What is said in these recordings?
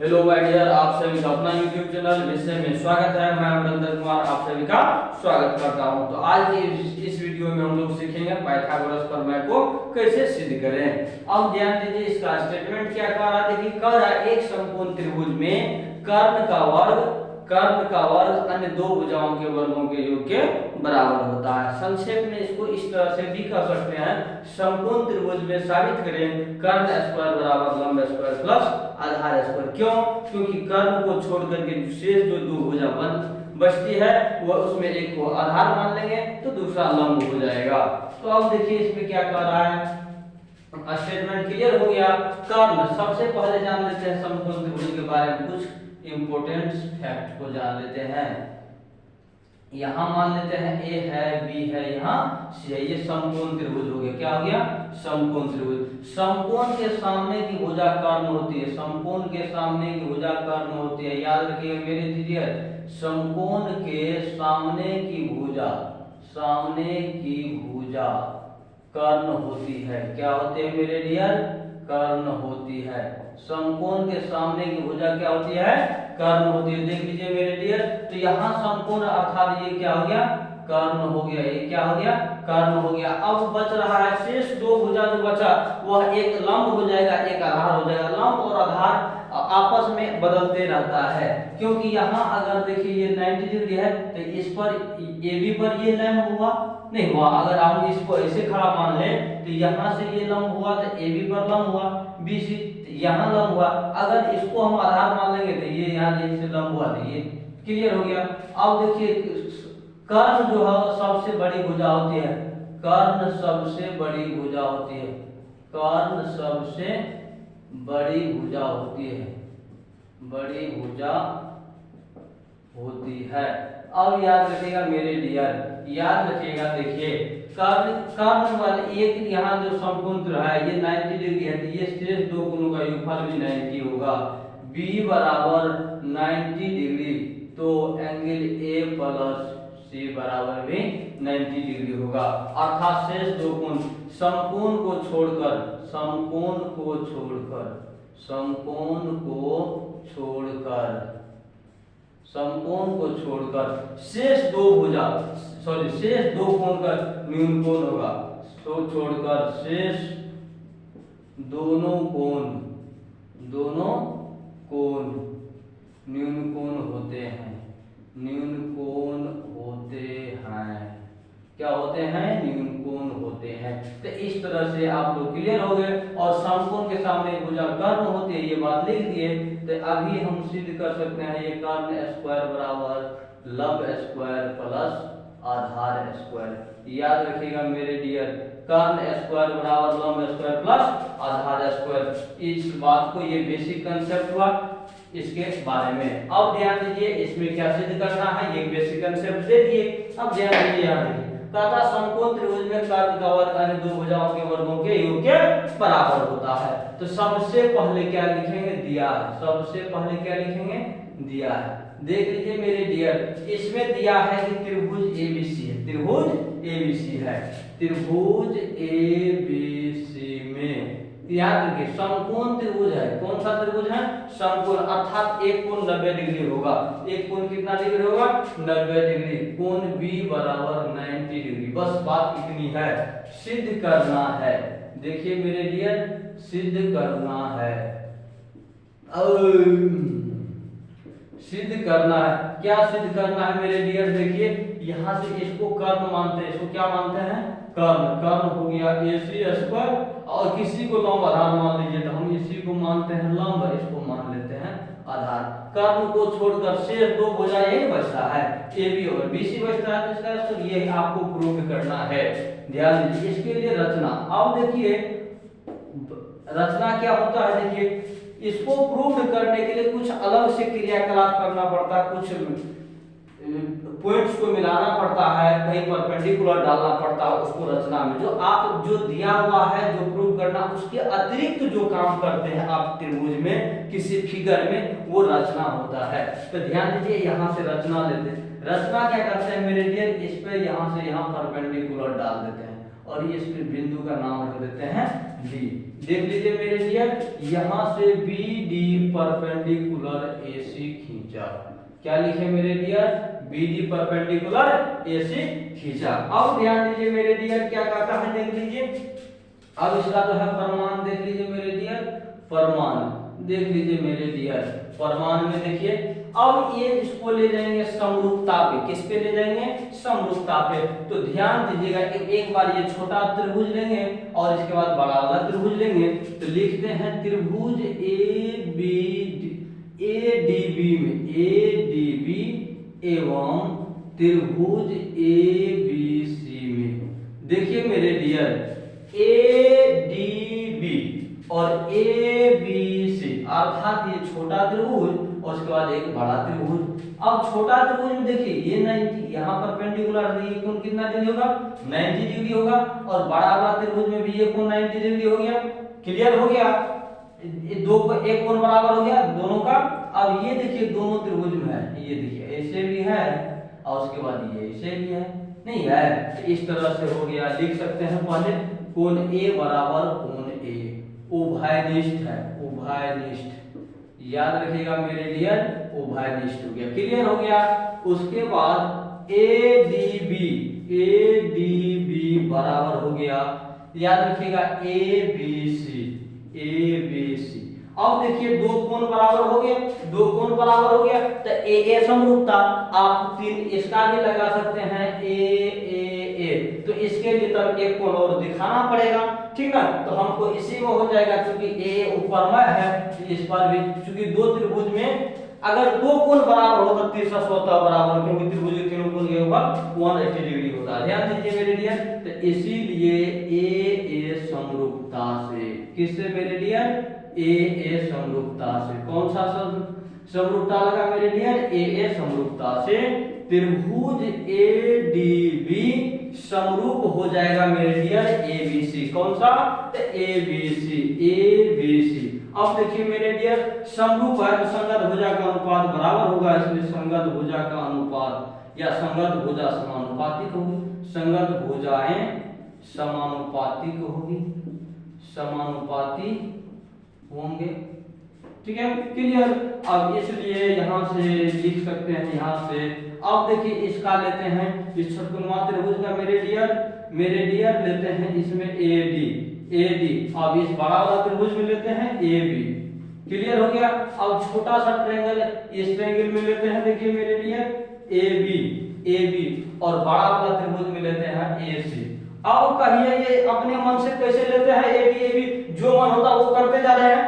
Hello my dear, आप सभी का अपना यूट्यूब चैनल विषय में स्वागत है। मैं अमरिंदर कुमार आप सभी का स्वागत करता हूं। तो आज की इस वीडियो में हम लोग सीखेंगे पाइथागोरस प्रमेय को कैसे सिद्ध करें। अब ध्यान दीजिए, इसका स्टेटमेंट क्या कह रहा है। देखिए, कह रहा है एक समकोण त्रिभुज में कर्ण का वर्ग अन्य दो भुजाओं के वर्गों के योग के बराबर होता है। संक्षेप में इसको इस तरह से भी कह सकते हैं, समकोण त्रिभुज में साबित करें कर्ण स्क्वायर बराबर लंब स्क्वायर प्लस आधार स्क्वायर। क्यों? क्योंकि कर्ण को छोड़ करके शेष जो दो भुजा बचती है वो उसमें एक को आधार मान लेंगे तो दूसरा लंब हो जाएगा। तो अब देखिए इसमें क्या कह रहा है, स्टेटमेंट क्लियर हो गया। कर्ण, सबसे पहले जान लेते हैं समकोण त्रिभुज के बारे में कुछ इंपोर्टेंट फैक्ट को जान लेते हैं। यहां मान लेते हैं ए है, बी है, यहां सी है। ये समकोण त्रिभुज हो गया। क्या हो गया? समकोण त्रिभुज। समकोण के सामने की भुजा कर्ण होती है। समकोण के सामने की भुजा कर्ण होती है। याद रखिएगा मेरे दीजिए, समकोण के सामने की भुजा कर्ण होती है। क्या होते हैं मेरे डियर? कर्ण होती है। समकोण के सामने की भुजा क्या होती है? कर्ण होती है। देख लीजिए मेरे डियर, तो यहाँ समकोण अर्थात ये क्या हो गया? कर्ण हो गया। ये क्या हो गया? कर्ण हो गया। अब बच रहा है शेष दो भुजा जो बचा वह एक लंब हो जाएगा, एक आधार हो जाएगा। लंब और आधार आपस में बदलते रहता है, क्योंकि यहाँ अगर देखिए ये 90 डिग्री है तो इस पर AB पर ये लंब हुआ नहीं हुआ। अगर हम इसको ऐसे खड़ा मान लें तो यहाँ से ये लंब हुआ तो AB पर लंब हुआ, BC यहाँ लंब हुआ। अगर इसको हम आधार मान लेंगे तो ये यहाँ से लंब हुआ तो ये क्लियर हो गया। अब देखिए कर्ण जो है सबसे बड़ी भुजा होती है। कर्ण सबसे बड़ी भुजा होती है। कर्ण सबसे बड़ी भुजा होती है। बड़ी भुजा होती है। अब याद रखिएगा मेरे डियर, याद रखिएगा। देखिए कर्ण वाले एक यहाँ जो समकोण है ये 90 डिग्री है, तो ये शेष दो कोणों का योगफल भी 90 होगा। B बराबर 90 डिग्री तो एंगल A प्लस C बराबर भी 90 डिग्री होगा। अर्थात शेष दो कोण समकोण को छोड़कर शेष दो कोण का न्यून कोण होगा। तो छोड़कर शेष दोनों कोण न्यून कोण होते हैं। क्या होते हैं? न्यून कोण होते हैं। तो इस तरह से आप लोग क्लियर हो गए। और समकोण के सामने भुजा कर्ण होती है, ये बात लिख दिए। तो अभी हम सिद्ध कर सकते हैं ये कर्ण स्क्वायर बराबर लंब स्क्वायर प्लस आधार स्क्वायर। याद रखिएगा मेरे डियर, कर्ण स्क्वायर बराबर लंब स्क्वायर प्लस आधार स्क्वायर। इस बात को, ये बेसिक कंसेप्ट हुआ इसके बारे में। अब ध्यान दीजिए इसमें क्या सिद्ध करना है, ये बेसिक कंसेप्ट दे दिए। अब ध्यान दीजिए, यहाँ देखिए तथा समकोण त्रिभुज में कर्ण का वर्ग अन्य दो भुजाओं के वर्गों के योग के बराबर होता है। तो सबसे पहले क्या लिखेंगे? दिया है। सबसे पहले क्या लिखेंगे? दिया है। देख लीजिए मेरे डियर, इसमें दिया है कि त्रिभुज ABC है। त्रिभुज ABC है। त्रिभुज ABC में याद रखिए समकोण त्रिभुज है। कौन सा त्रिभुज है? समकोण, अर्थात एक कोण 90 डिग्री होगा। एक कोण कितना डिग्री होगा? 90 डिग्री। कोण B बराबर 90 डिग्री। बस बात इतनी है, सिद्ध करना है। देखिए मेरे डियर, सिद्ध करना है। सिद्ध करना है। क्या सिद्ध करना है मेरे डियर? देखिए यहाँ से इसको कर्ण मानते हैं। इसको क्या मानते हैं? कर्ण हो गया AC स्क्वायर। और किसी को लंब आधार मान लीजिए, तो हम इसी को मानते हैं लंब, इसको मान लेते हैं आधार। कर्ण को छोड़कर शेष दो भुजा यही बचता है, AB और BC बचता है। तो इसका तो ये आपको प्रूव करना है। ध्यान दीजिए इसके लिए रचना। अब देखिए रचना क्या होता है। देखिए इसको प्रूव करने के लिए कुछ अलग से क्रियाकलाप करना पड़ता है, कुछ पॉइंट्स को मिलाना पड़ता है, कहीं परपेंडिकुलर डालना पड़ता है उसको रचना में। जो दिया हुआ है जो प्रूव करना, उसके अतिरिक्त जो काम करते हैं आप त्रिभुज में किसी फिगर में, वो रचना होता है। तो ध्यान दीजिए यहाँ से रचना लेते हैं। रचना क्या करते हैं मेरे डियर, इस पे यहाँ से यहाँ परपेंडिकुलर डाल देते हैं और इस बिंदु का नाम रख देते हैं डी। देख लीजिए मेरे डियर, यहां से बी डी परपेंडिकुलर एसी खींचा। क्या लिखे मेरे dear, B D perpendicular AC खींचा। अब ध्यान दीजिए मेरे डियर, क्या कहता है देख लीजिए। अब इसका जो है प्रमाण देख लीजिए मेरे डियर, प्रमाण देख लीजिए मेरे डियर, प्रमाण में देखिए अब ये इसको ले जाएंगे समरूपता पे। किस पे ले जाएंगे, समरूपता पे। तो ध्यान दीजिएगा एक बार ये छोटा त्रिभुज लेंगे और इसके बाद बड़ा वाला त्रिभुज लेंगे। तो लिखते हैं त्रिभुज ए डी बी में, ए डी बी एवं त्रिभुज ए बी सी में। देखिए मेरे डियर, ए डी बी और ए बी सी अर्थात ये छोटा त्रिभुज और उसके बाद एक बड़ा त्रिभुज। अब छोटा त्रिभुज में देखिए ये 90 यहाँ परपेंडिकुलर ये कोण कितना डिग्री होगा, 90 डिग्री होगा, और बड़ा वाला त्रिभुज में भी ये कोण 90 डिग्री हो गया। क्लियर हो गया, दो एक कोण बराबर हो गया दोनों का। अब ये देखिए दोनों त्रिभुज में है, ये देखिए ऐसे भी है और उसके बाद ये ऐसे भी है, नहीं है। तो इस तरह से हो गया। लिख सकते हैं पहले कोण ए बराबर कोण ए, उभयनिष्ठ है, उभयनिष्ठ। याद रखिएगा मेरे डियर, उभयनिष्ठ हो गया। क्लियर हो गया। उसके बाद ए डी बी बराबर हो गया, याद रखिएगा ए बी सी। अब देखिए दो कोण बराबर हो गए, दो कोण बराबर हो गया तो ए समरूपता। आप तीन इसका भी लगा सकते हैं ए। तो इसके लिए तब एक कोण और दिखाना पड़ेगा, ठीक ना। तो हमको इसी में हो जाएगा, क्योंकि ए ऊपर में है इस पर भी, क्योंकि दो त्रिभुज में अगर दो कोण बराबर हो तो तीसरा स्वतः बराबर, क्योंकि त्रिभुज के तीनों कोण के ऊपर 180 डिग्री होता है। ध्यान दीजिए मेरे डियर। तो इसीलिए ए समरूपता से, किससे मेरे डियर, ए समरूपता से। कौन सा समरूपता लगा मेरे डियर, ए समरूपता से त्रिभुज ए डी बी समरूप हो जाएगा मेरे डियर ए बी सी। कौन सा, तो ए बी सी। अब देखिए मेरे डियर, समरूप है तो संगत भुजा का अनुपात बराबर होगा, इसलिए संगत भुजा का अनुपात या संगत भुजा समानुपातिक होगी। संगत भुजाएं समानुपातिक होगी, समानुपाती होंगे, ठीक है। क्लियर। अब इसलिए यहां से लिख सकते हैं, यहां से। अब देखिए इसका लेते हैं, इस छठकोणीय त्रिभुज का मेरे डियर लेते हैं इसमें ए डी। अब इस बड़ा वाला त्रिभुज में लेते हैं ए बी। क्लियर हो गया। अब छोटा सा ट्रायंगल इस ट्रायंगल में लेते हैं, देखिए मेरे डियर ए बी और बड़ा वाला त्रिभुज में लेते हैं ए सी। अब कहिए ये अपने मन से कैसे लेते हैं ए बी, जो मन होता वो करते जा रहे हैं,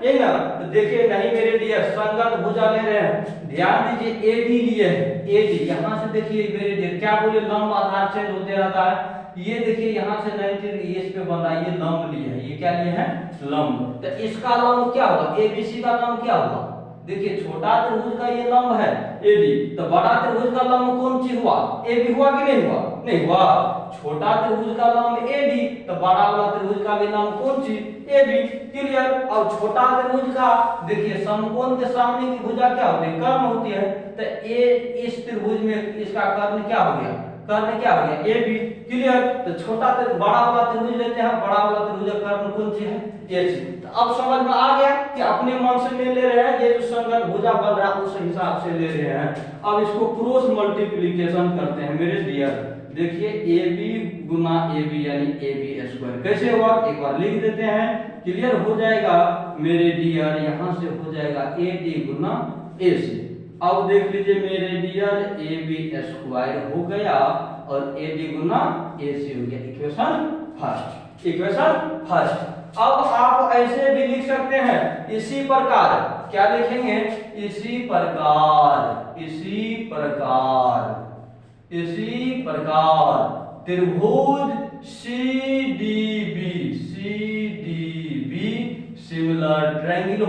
यही ना। तो देखिए नहीं मेरे डियर, संगत भुजा ले रहे हैं। ध्यान दीजिए ए डी लिए है, ए डी। यहां से देखिए मेरे डियर क्या बोले, लंब आधार चेंज होते रहता है। ये देखिए यहां से 90 डिग्री इस पे बन रहा है, ये लंब लिए है। ये क्या लिए है, लंब। तो इसका लंब क्या होगा, एबीसी का लंब क्या होगा। देखिए छोटा त्रिभुज का ये लंब है एडी, तो बड़ा त्रिभुज का लंब कौन सी हुआ, एबी हुआ कि नहीं हुआ, नहीं हुआ। छोटा त्रिभुज का लंब एडी, तो बड़ा वाला त्रिभुज का भी लंब कौन सी, एबी। क्लियर। और छोटा त्रिभुज का देखिए समकोण के सामने की भुजा क्या होती है, कर्ण होती है। तो ए इस त्रिभुज में इसका कर्ण क्या हो गया, कर्ण क्या हो गया, एबी। क्लियर। तो छोटा बड़ा वाला त्रिभुज लेते हैं, बड़ा वाला त्रिभुज का कर्ण कौन सी है, एसी। तो अब समझ में आ गया कि अपने मन से नहीं ले रहे हैं, ये जो संगत भुजा बन रहा है उस हिसाब से ले रहे हैं। अब इसको क्रॉस मल्टीप्लिकेशन करते हैं मेरे डियर। देखिए AB गुना AB यानी AB स्क्वायर कैसे हुआ, एक बार लिख देते हैं, क्लियर हो जाएगा मेरे डियर। यहां से हो जाएगा AD गुना AC। अब देख लीजिए मेरे डियर, AB स्क्वायर हो गया और AD गुना AC हो गया। Equation first. अब आप ऐसे भी लिख सकते हैं, इसी प्रकार क्या लिखेंगे, इसी प्रकार त्रिभुज CDB सिमिलर ट्रायंगल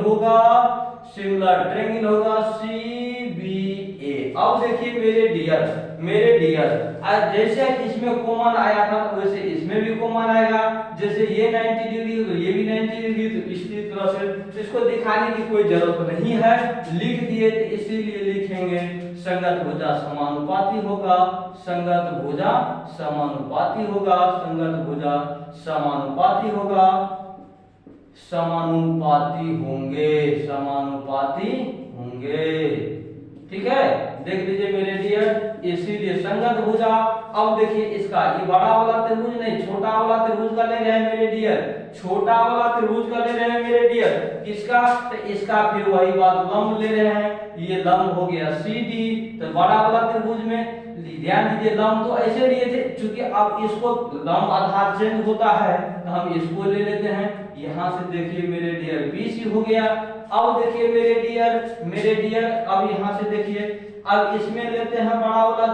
होगा CBA। अब देखिए मेरे डियर मेरे डियर, जैसे इसमें कॉमन आया था वैसे इसमें भी कॉमन आएगा। जैसे ये 90 डिग्री तो ये भी 90 डिग्री, तो इसी तरह से इसको दिखाने की कोई जरूरत नहीं है, लिख दिए तो इसीलिए लिखेंगे संगत भुजा समानुपाती होगा, संगत भुजा समानुपाती होगा, संगत भुजा समानुपाती होगा, समानुपाती होंगे, समानुपाती होंगे। ठीक है, देख लीजिए मेरे डियर, इसीलिए संगत भुजा। अब देखिए इसका ये बड़ा वाला त्रिभुज नहीं, छोटा वाला त्रिभुज का ले रहे हैं मेरे डियर, छोटा वाला त्रिभुज का ले रहे हैं मेरे डियर। किसका? तो इसका फिर वही बात, लंब ले रहे हैं, ये लंब हो गया CD। तो बड़ा वाला त्रिभुज में ध्यान दीजिए, लंब तो ऐसे लिए थे, चूंकि अब इसको लंब आधार चेंज होता है तो हम इसको ले लेते हैं। यहां से देखिए मेरे डियर BC हो गया। अब देखिए मेरे डियर अब यहां से देखिए, अब इसमें लेते हैं बड़ा वाला,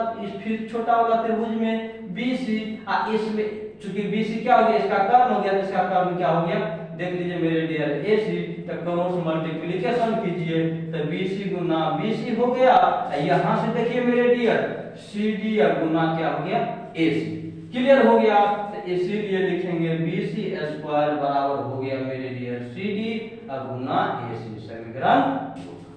फिर छोटा वाला त्रिभुज में BC, इसमें चूंकि BC क्या हो गया, इसका कर्ण हो गया, इसका कर्ण क्या हो गया, देख लीजिए मेरे डियर AC। तो क्रॉस मल्टीप्लिकेशन कीजिए तो BC गुना BC हो गया। यहां से देखिए मेरे डियर CD गुना क्या हो गया AC। क्लियर हो गया, तो इसीलिए लिखेंगे BC स्क्वायर बराबर हो गया मेरे डियर CD गुना AC, समीकरण।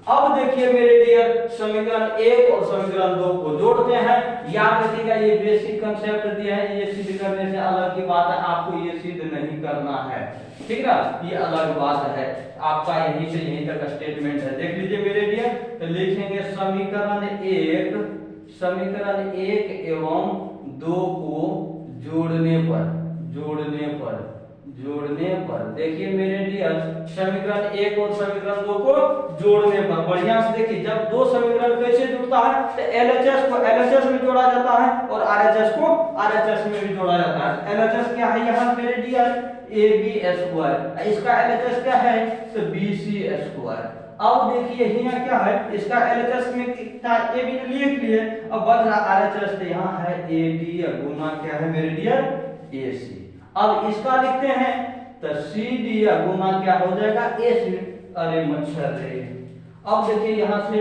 अब देखिए मेरे डियर समीकरण 1 और समीकरण 2 को जोड़ते हैं। याद रखिएगा ये बेसिक कंसेप्ट दिया है, ये सिद्ध करने से अलग की बात है, आपको ये सिद्ध नहीं करना है, ठीक है, ये अलग बात है, आपका यहीं से यहीं तक स्टेटमेंट है। देख लीजिए मेरे डियर, तो लिखेंगे समीकरण 1 एवं 2 को जोड़ने पर देखिए मेरे डियर समीकरण 1 और समीकरण 2 को जोड़ने पर बढ़िया से देखिए, जब दो समीकरण कैसे जुड़ता है तो LHS को LHS में जोड़ा जाता है और RHS को RHS में भी जोड़ा जाता है। LHS क्या है यहाँ मेरे डियर AB स्क्वायर, इसका LHS क्या है तो BC स्क्वायर। अब देखिए यहाँ क्या है, इसका LHS में कितना AB तो लिख लिए, अब बच रहा RHS, तो यहाँ है AD गुना क्या है मेरे डियर AC। अब इसका लिखते हैं तो CD गुना क्या हो जाएगा AC। अरे मच्छर रे, अब देखिए यहाँ से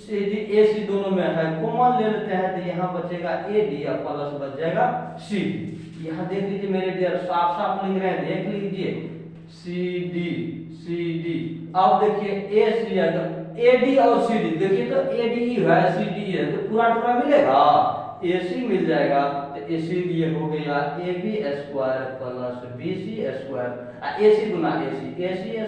CD AC दोनों में है, कॉमन ले लेते हैं तो यहाँ बचेगा AD प्लस बच जाएगा CD। यहाँ देख लीजिए मेरे डियर साफ साफ लिख रहे हैं, देख लीजिए CD। अब देखिए AC है तो AD और CD, देखिए तो AD है CD है तो पूरा टुकड़ा मिलेगा, AC मिल जाएगा, तो इसीलिए हो गया AB square plus BC square, AC गुना AC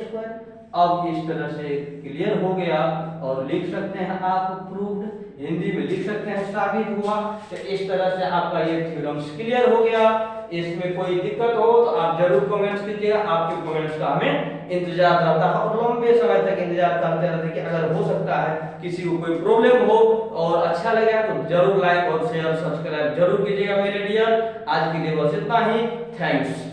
स्क्वायर। अब इस तरह से क्लियर हो गया और लिख सकते हैं आप प्रूव्ड, हिंदी में लिख सकते हैं साबित हुआ। तो इस तरह से आपका ये थ्योरम क्लियर हो गया। इसमें कोई दिक्कत हो तो आप जरूर कमेंट्स कीजिएगा, आपके कमेंट्स का हमें इंतजार रहता है और लंबे समय तक इंतजार करते रहते कि अगर हो सकता है किसी को कोई प्रॉब्लम हो और अच्छा लगे तो जरूर लाइक और शेयर सब्सक्राइब जरूर कीजिएगा मेरे डियर। आज के लिए बस इतना ही, थैंक्स।